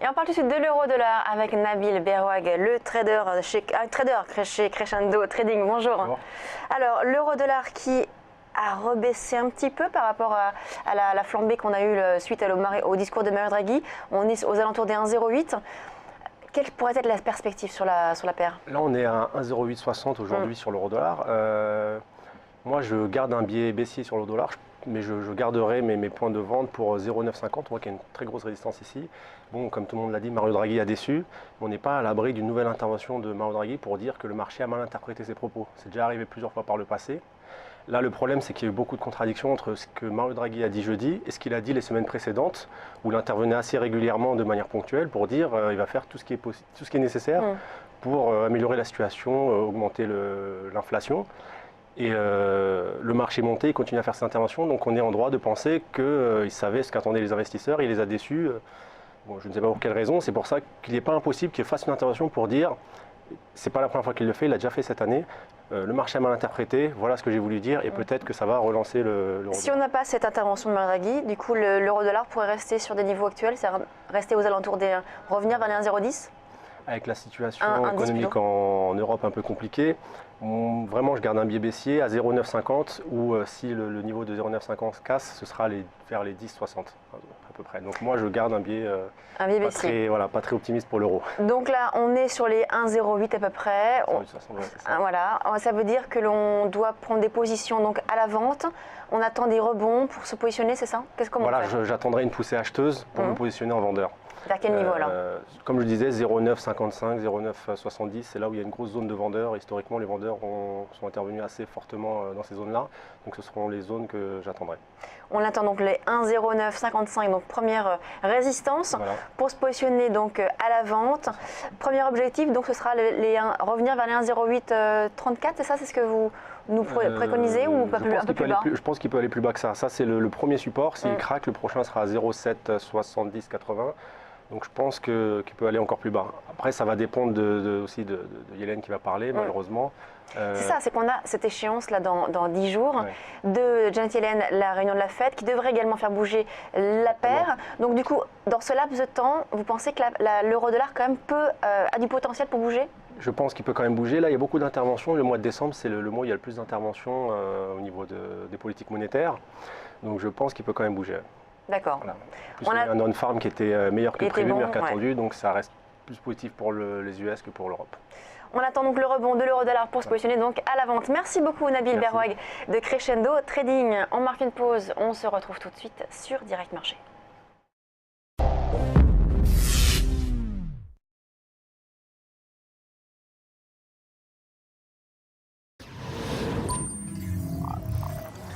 Et on parle tout de suite de l'euro-dollar avec Nabil Berwag, le trader chez Crescendo Trading. Bonjour. Bonjour. Alors, l'euro-dollar qui a rebaissé un petit peu par rapport à la flambée qu'on a eue suite au discours de Mario Draghi. On est aux alentours des 1,08. Quelle pourrait être la perspective sur la paire? Là, on est à 1,0860 aujourd'hui sur l'euro-dollar. Moi, je garde un biais baissier sur l'euro-dollar, mais je garderai mes points de vente pour 0,950. On voit qu'il y a une très grosse résistance ici. Bon, comme tout le monde l'a dit, Mario Draghi a déçu. Mais on n'est pas à l'abri d'une nouvelle intervention de Mario Draghi pour dire que le marché a mal interprété ses propos. C'est déjà arrivé plusieurs fois par le passé. Là, le problème, c'est qu'il y a eu beaucoup de contradictions entre ce que Mario Draghi a dit jeudi et ce qu'il a dit les semaines précédentes, où il intervenait assez régulièrement de manière ponctuelle pour dire qu'il va faire tout ce qui est nécessaire pour améliorer la situation, augmenter l'inflation. Et le marché monté, il continue à faire ses interventions, donc on est en droit de penser qu'il savait ce qu'attendaient les investisseurs, il les a déçus. Bon, je ne sais pas pour quelle raison, c'est pour ça qu'il n'est pas impossible qu'il fasse une intervention pour dire, c'est pas la première fois qu'il le fait, il l'a déjà fait cette année, le marché a mal interprété, voilà ce que j'ai voulu dire, et peut-être que ça va relancer l'euro. Si on n'a pas cette intervention de Mario Draghi, du coup l'euro-dollar pourrait rester sur des niveaux actuels, c'est-à-dire rester aux alentours revenir vers les 1,010 ? Avec la situation économique en Europe un peu compliquée, vraiment je garde un biais baissier à 0,950 ou si le niveau de 0,950 casse, ce sera vers les 10,60 à peu près. Donc moi je garde un biais baissier. Pas très optimiste pour l'euro. Donc là on est sur les 1,08 à peu près. 1,60, ouais, c'est ça. Voilà, ça veut dire que l'on doit prendre des positions donc à la vente. On attend des rebonds pour se positionner, c'est ça? Voilà, j'attendrai une poussée acheteuse pour me positionner en vendeur. Vers quel niveau alors? Comme je disais, 0,955, 0,970, c'est là où il y a une grosse zone de vendeurs. Historiquement, les vendeurs sont intervenus assez fortement dans ces zones-là. Donc ce seront les zones que j'attendrai. On attend donc les 1,0955, donc première résistance, voilà, pour se positionner donc à la vente. Premier objectif, donc ce sera revenir vers les 1,0834, c'est ça? C'est ce que vous nous préconisez ou un peu plus bas? Je pense qu'il peut aller plus bas que ça. Ça, c'est le premier support. S'il craque, le prochain sera à 0,77080. Donc je pense qu'il peut aller encore plus bas. Après, ça va dépendre aussi de Yellen qui va parler, malheureusement. C'est ça, c'est qu'on a cette échéance là dans 10 jours de Janet Yellen, la réunion de la Fed, qui devrait également faire bouger la paire. Donc du coup, dans ce laps de temps, vous pensez que l'euro-dollar quand même a du potentiel pour bouger? Je pense qu'il peut quand même bouger. Là, il y a beaucoup d'interventions. Le mois de décembre, c'est le mois où il y a le plus d'interventions au niveau des politiques monétaires. Donc je pense qu'il peut quand même bouger. D'accord. Voilà. On a un non-farm qui était meilleur que prévu, meilleur qu'attendu, donc ça reste plus positif pour les US que pour l'Europe. On attend donc le rebond de l'euro-dollar pour se positionner donc à la vente. Merci beaucoup Nabil Berwag de Crescendo Trading. On marque une pause, on se retrouve tout de suite sur Direct Marché.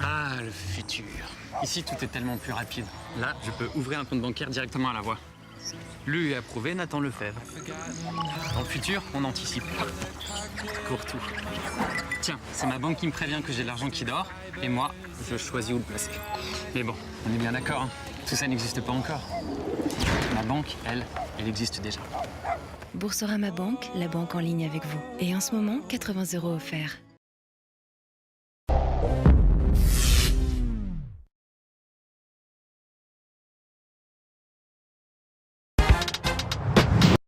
Ah, le futur. Ici, tout est tellement plus rapide. Là, je peux ouvrir un compte bancaire directement à la voix. Lu et approuvé, Nathan Lefebvre. Dans le futur, on anticipe. Cours tout. Tiens, c'est ma banque qui me prévient que j'ai de l'argent qui dort, et moi, je choisis où le placer. Mais bon, on est bien d'accord, hein. Tout ça n'existe pas encore. Ma banque, elle existe déjà. Boursorama Banque, la banque en ligne avec vous. Et en ce moment, 80 € offerts.